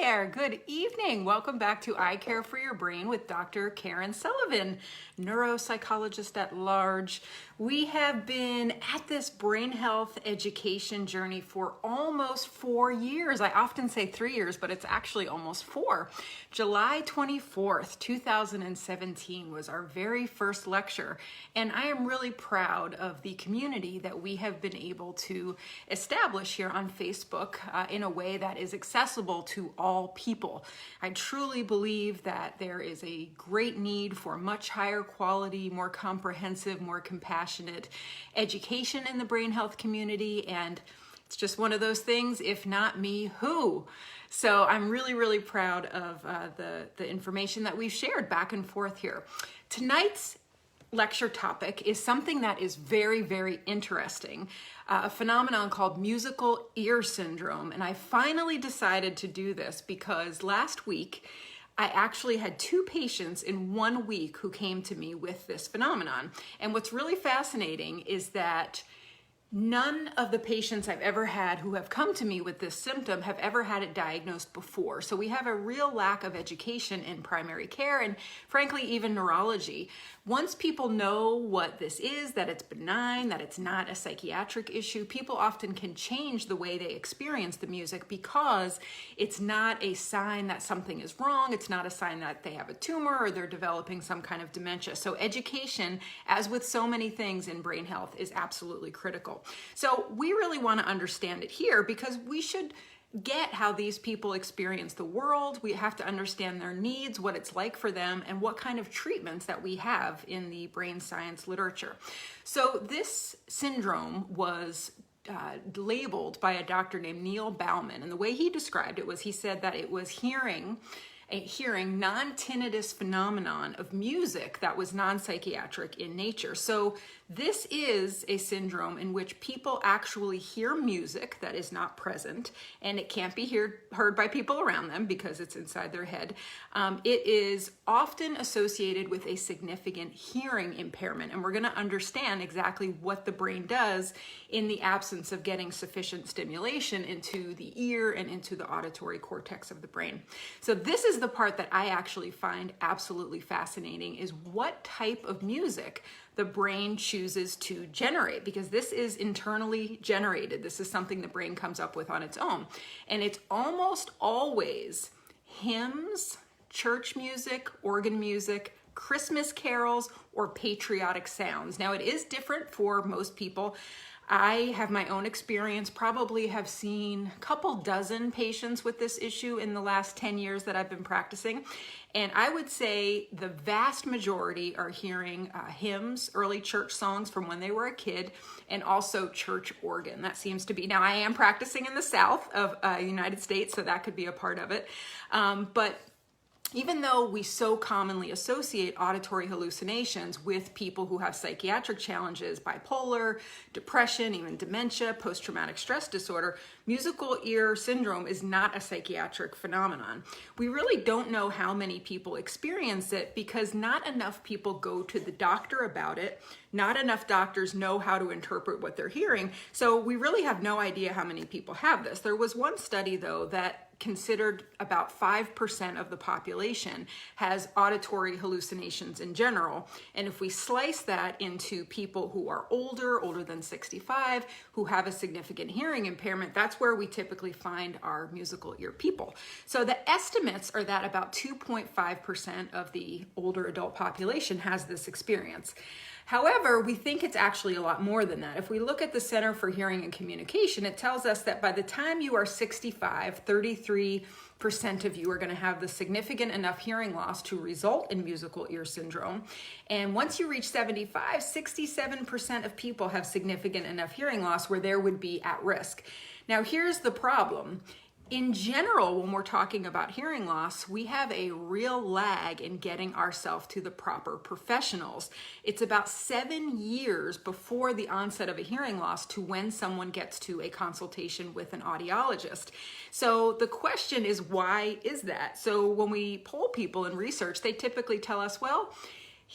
there, good evening. Welcome back to I Care for Your Brain with Dr. Karen Sullivan, neuropsychologist at large. We have been at this brain health education journey for almost 4 years. I often say 3 years, but it's actually almost 4. July 24th, 2017 was our very first lecture, and I am really proud of the community that we have been able to establish here on Facebook in a way that is accessible to all people. I truly believe that there is a great need for much higher quality, more comprehensive, more compassionate education in the brain health community, and it's just one of those things, if not me, who? So I'm really proud of the information that we've shared back and forth here. Tonight's lecture topic is something that is very interesting, a phenomenon called musical ear syndrome. And I finally decided to do this because last week I actually had 2 patients in 1 week who came to me with this phenomenon. And what's really fascinating is that none of the patients I've ever had who have come to me with this symptom have ever had it diagnosed before. So we have a real lack of education in primary care and frankly, even neurology. Once people know what this is, that it's benign, that it's not a psychiatric issue, people often can change the way they experience the music because it's not a sign that something is wrong. It's not a sign that they have a tumor or they're developing some kind of dementia. So education, as with so many things in brain health, is absolutely critical. So we really want to understand it here because we should get how these people experience the world. We have to understand their needs, what it's like for them, and what kind of treatments that we have in the brain science literature. So this syndrome was labeled by a doctor named Neil Bauman, and the way he described it was he said that it was a hearing non-tinnitus phenomenon of music that was non-psychiatric in nature. So this is a syndrome in which people actually hear music that is not present, and it can't be heard by people around them because it's inside their head. It is often associated with a significant hearing impairment, and we're going to understand exactly what the brain does in the absence of getting sufficient stimulation into the ear and into the auditory cortex of the brain. So this is the part that I actually find absolutely fascinating, is what type of music the brain chooses to generate, because this is internally generated. This is something the brain comes up with on its own. And it's almost always hymns, church music, organ music, Christmas carols, or patriotic sounds. Now, it is different for most people. I have my own experience, probably have seen a couple dozen patients with this issue in the last 10 years that I've been practicing. And I would say the vast majority are hearing hymns, early church songs from when they were a kid, and also church organ. That seems to be, now I am practicing in the South of the United States, so that could be a part of it. But even though we so commonly associate auditory hallucinations with people who have psychiatric challenges, bipolar, depression, even dementia, post-traumatic stress disorder, musical ear syndrome is not a psychiatric phenomenon. We really don't know how many people experience it because not enough people go to the doctor about it. Not enough doctors know how to interpret what they're hearing. So we really have no idea how many people have this. There was one study, though, that considered about 5% of the population has auditory hallucinations in general. And if we slice that into people who are older than 65, who have a significant hearing impairment, that's where we typically find our musical ear people. So the estimates are that about 2.5% of the older adult population has this experience. However, we think it's actually a lot more than that. If we look at the Center for Hearing and Communication, it tells us that by the time you are 65, 33% of you are going to have the significant enough hearing loss to result in musical ear syndrome. And once you reach 75, 67% of people have significant enough hearing loss where there would be at risk. Now, here's the problem. In general, when we're talking about hearing loss, we have a real lag in getting ourselves to the proper professionals. It's about 7 years before the onset of a hearing loss to when someone gets to a consultation with an audiologist. So the question is, why is that? So when we poll people in research, they typically tell us, well,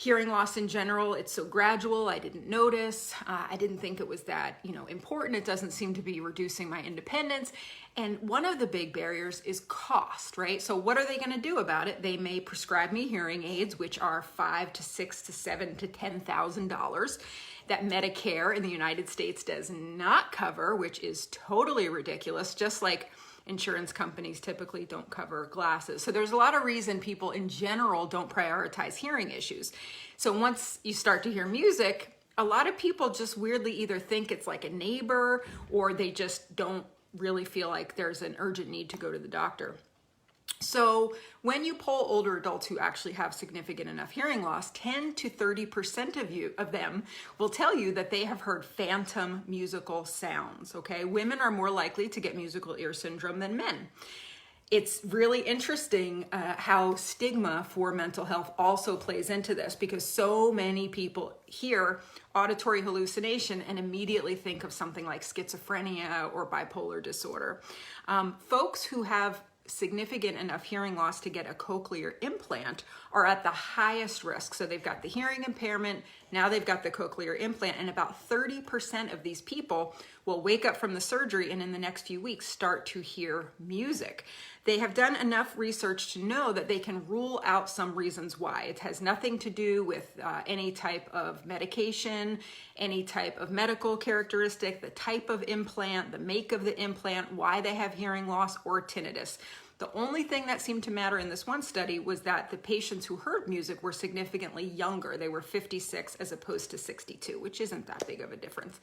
hearing loss in general, it's so gradual. I didn't notice. I didn't think it was that, important. It doesn't seem to be reducing my independence. And one of the big barriers is cost, right? So what are they going to do about it? They may prescribe me hearing aids, which are $5,000 to $6,000 to $7,000 to $10,000 that Medicare in the United States does not cover, which is totally ridiculous, just like insurance companies typically don't cover glasses. So there's a lot of reason people in general don't prioritize hearing issues. So once you start to hear music, a lot of people just weirdly either think it's like a neighbor, or they just don't really feel like there's an urgent need to go to the doctor. So when you poll older adults who actually have significant enough hearing loss, 10 to 30% of them will tell you that they have heard phantom musical sounds, okay? Women are more likely to get musical ear syndrome than men. It's really interesting how stigma for mental health also plays into this, because so many people hear auditory hallucination and immediately think of something like schizophrenia or bipolar disorder. Folks who have significant enough hearing loss to get a cochlear implant are at the highest risk. So they've got the hearing impairment, now they've got the cochlear implant, and about 30% of these people will wake up from the surgery and in the next few weeks start to hear music. They have done enough research to know that they can rule out some reasons why. It has nothing to do with any type of medication, any type of medical characteristic, the type of implant, the make of the implant, why they have hearing loss, or tinnitus. The only thing that seemed to matter in this one study was that the patients who heard music were significantly younger. They were 56 as opposed to 62, which isn't that big of a difference.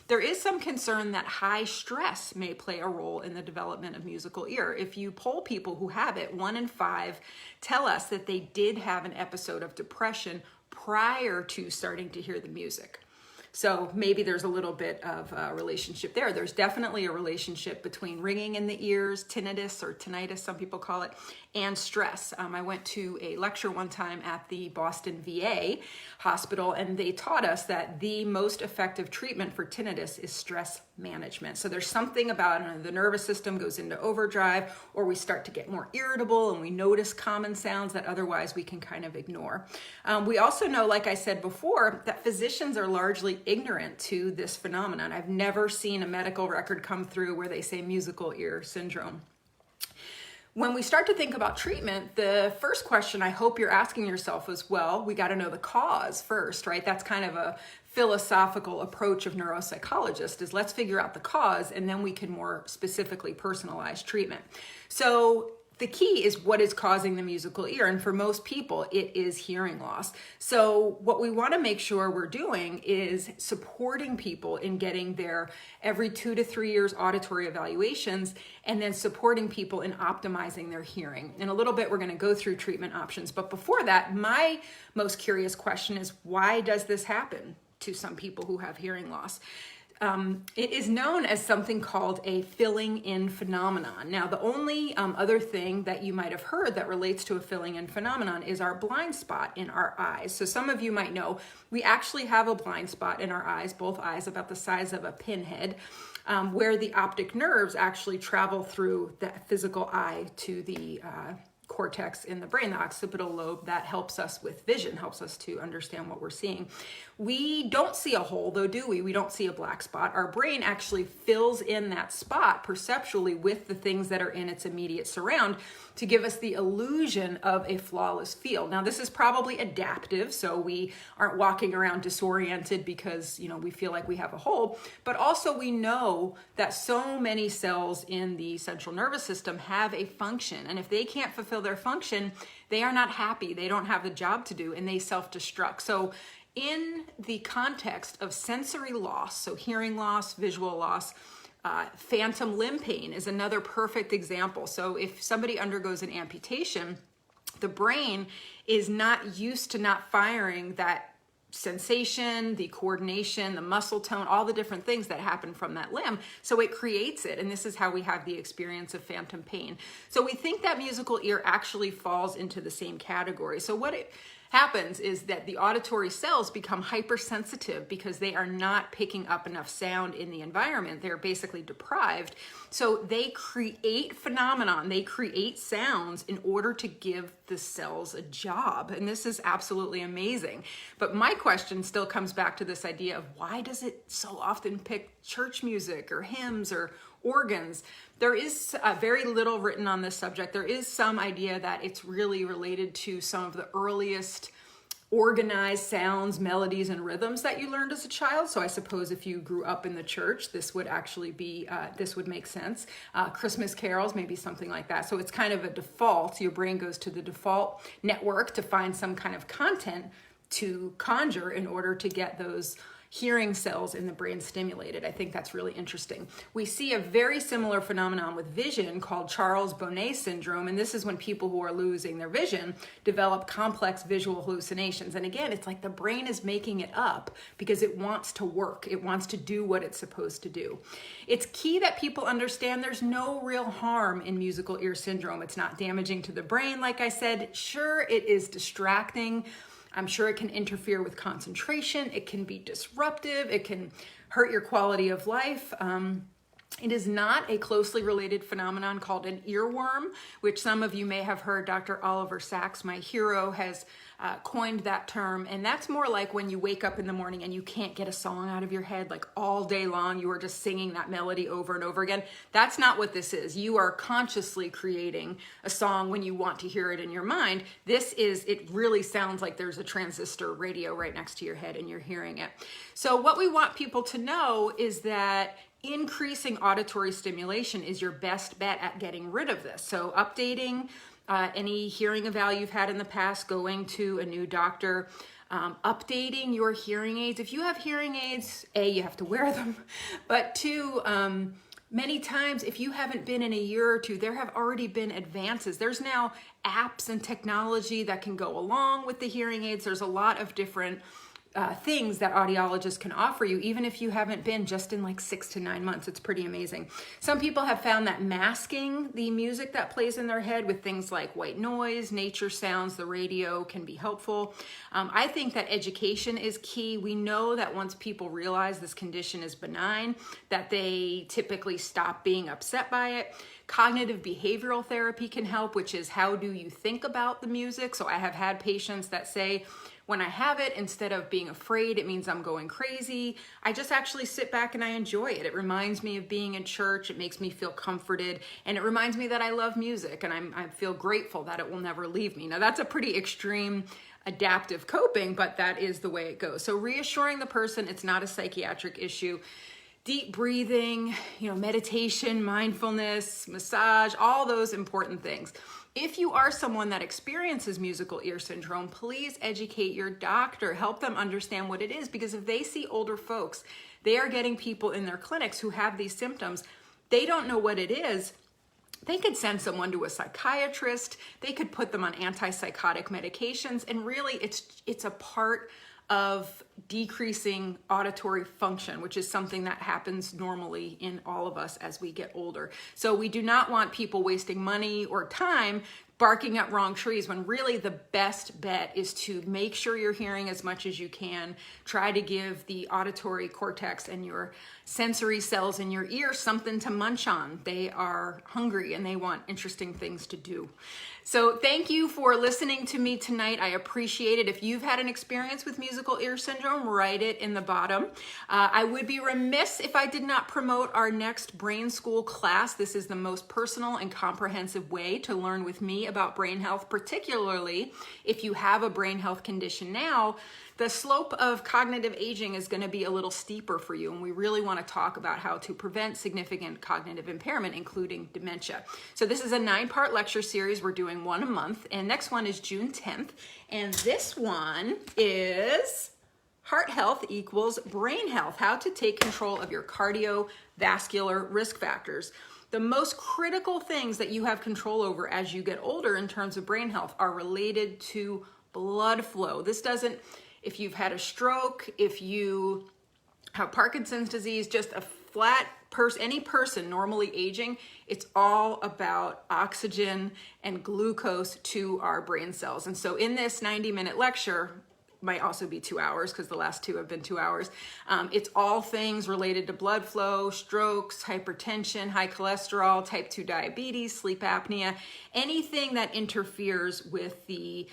There is some concern that high stress may play a role in the development of musical ear. If you poll people who have it, 1 in 5 tell us that they did have an episode of depression prior to starting to hear the music. So maybe there's a little bit of a relationship there. There's definitely a relationship between ringing in the ears, tinnitus or tinnitus, some people call it, and stress. I went to a lecture one time at the Boston VA hospital, and they taught us that the most effective treatment for tinnitus is stress management. So there's something about the nervous system goes into overdrive, or we start to get more irritable and we notice common sounds that otherwise we can kind of ignore. We also know, like I said before, that physicians are largely ignorant to this phenomenon. I've never seen a medical record come through where they say musical ear syndrome. When we start to think about treatment, the first question I hope you're asking yourself is, well, we got to know the cause first, right? That's kind of a philosophical approach of neuropsychologists, is let's figure out the cause and then we can more specifically personalize treatment. So the key is what is causing the musical ear, and for most people it is hearing loss. So what we want to make sure we're doing is supporting people in getting their every 2 to 3 years auditory evaluations, and then supporting people in optimizing their hearing. In a little bit we're going to go through treatment options, but before that, my most curious question is, why does this happen to some people who have hearing loss? It is known as something called a filling in phenomenon. Now, the only other thing that you might have heard that relates to a filling in phenomenon is our blind spot in our eyes. So some of you might know we actually have a blind spot in our eyes, both eyes about the size of a pinhead, where the optic nerves actually travel through the physical eye to the cortex in the brain, the occipital lobe, that helps us with vision, helps us to understand what we're seeing. We don't see a hole though, do we? We don't see a black spot. Our brain actually fills in that spot perceptually with the things that are in its immediate surround to give us the illusion of a flawless field. Now, this is probably adaptive, so we aren't walking around disoriented because, we feel like we have a hole, but also we know that so many cells in the central nervous system have a function, and if they can't fulfill their function, they are not happy, they don't have the job to do, and they self-destruct. So in the context of sensory loss, so hearing loss, visual loss, phantom limb pain is another perfect example. So if somebody undergoes an amputation, the brain is not used to not firing that sensation, the coordination, the muscle tone, all the different things that happen from that limb. So it creates it, and this is how we have the experience of phantom pain. So we think that musical ear actually falls into the same category. So what happens is that the auditory cells become hypersensitive because they are not picking up enough sound in the environment. They're basically deprived. So they create phenomenon, they create sounds in order to give the cells a job. And this is absolutely amazing. But my question still comes back to this idea of why does it so often pick church music or hymns or organs? There is very little written on this subject. There is some idea that it's really related to some of the earliest organized sounds, melodies, and rhythms that you learned as a child. So I suppose if you grew up in the church, this would actually be, this would make sense. Christmas carols, maybe something like that. So it's kind of a default. Your brain goes to the default network to find some kind of content to conjure in order to get those hearing cells in the brain stimulated. I think that's really interesting. We see a very similar phenomenon with vision called Charles Bonnet syndrome, and this is when people who are losing their vision develop complex visual hallucinations. And again, it's like the brain is making it up because it wants to work. It wants to do what it's supposed to do. It's key that people understand there's no real harm in musical ear syndrome. It's not damaging to the brain. Like I said, sure, it is distracting. I'm sure it can interfere with concentration. It can be disruptive. It can hurt your quality of life. It is not a closely related phenomenon called an earworm, which some of you may have heard. Dr. Oliver Sacks, my hero, has coined that term. And that's more like when you wake up in the morning and you can't get a song out of your head, like all day long, you are just singing that melody over and over again. That's not what this is. You are consciously creating a song when you want to hear it in your mind. It really sounds like there's a transistor radio right next to your head and you're hearing it. So what we want people to know is that increasing auditory stimulation is your best bet at getting rid of this. So updating any hearing eval you've had in the past, going to a new doctor, updating your hearing aids. If you have hearing aids, A, you have to wear them, but two, many times if you haven't been in a year or two, there have already been advances. There's now apps and technology that can go along with the hearing aids. There's a lot of different things that audiologists can offer you, even if you haven't been just in like 6 to 9 months. It's pretty amazing. Some people have found that masking the music that plays in their head with things like white noise, nature sounds, the radio can be helpful. I think that education is key. We know that once people realize this condition is benign, that they typically stop being upset by it. Cognitive behavioral therapy can help, which is how do you think about the music? So I have had patients that say, when I have it, instead of being afraid, it means I'm going crazy. I just actually sit back and I enjoy it. It reminds me of being in church. It makes me feel comforted. And it reminds me that I love music and I feel grateful that it will never leave me. Now that's a pretty extreme adaptive coping, but that is the way it goes. So reassuring the person it's not a psychiatric issue. Deep breathing, meditation, mindfulness, massage, all those important things. If you are someone that experiences musical ear syndrome, please educate your doctor. Help them understand what it is, because if they see older folks, they are getting people in their clinics who have these symptoms. They don't know what it is. They could send someone to a psychiatrist. They could put them on antipsychotic medications. And really, it's a part of decreasing auditory function, which is something that happens normally in all of us as we get older. So we do not want people wasting money or time barking up wrong trees, when really the best bet is to make sure you're hearing as much as you can. Try to give the auditory cortex and your sensory cells in your ear something to munch on. They are hungry and they want interesting things to do. So thank you for listening to me tonight. I appreciate it. If you've had an experience with musical ear syndrome, write it in the bottom. I would be remiss if I did not promote our next Brain School class. This is the most personal and comprehensive way to learn with me about brain health, particularly if you have a brain health condition now. The slope of cognitive aging is going to be a little steeper for you, and we really want to talk about how to prevent significant cognitive impairment, including dementia. So this is a 9-part lecture series. We're doing one a month, and next one is June 10th, and this one is Heart Health Equals Brain Health, how to take control of your cardiovascular risk factors. The most critical things that you have control over as you get older in terms of brain health are related to blood flow. This doesn't, if you've had a stroke, if you have Parkinson's disease, just a any person normally aging, it's all about oxygen and glucose to our brain cells. And so in this 90-minute lecture, might also be 2 hours because the last two have been 2 hours. It's all things related to blood flow, strokes, hypertension, high cholesterol, type 2 diabetes, sleep apnea, anything that interferes with the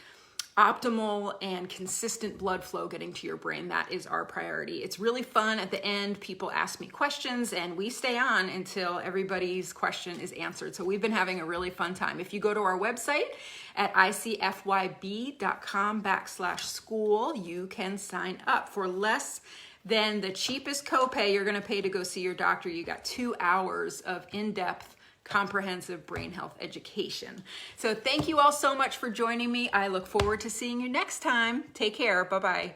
optimal and consistent blood flow getting to your brain. That is our priority. It's really fun. At the end, people ask me questions and we stay on until everybody's question is answered. So we've been having a really fun time. If you go to our website at icfyb.com/school, you can sign up for less than the cheapest copay you're going to pay to go see your doctor. You got 2 hours of in-depth comprehensive brain health education. So thank you all so much for joining me. I look forward to seeing you next time. Take care. Bye-bye.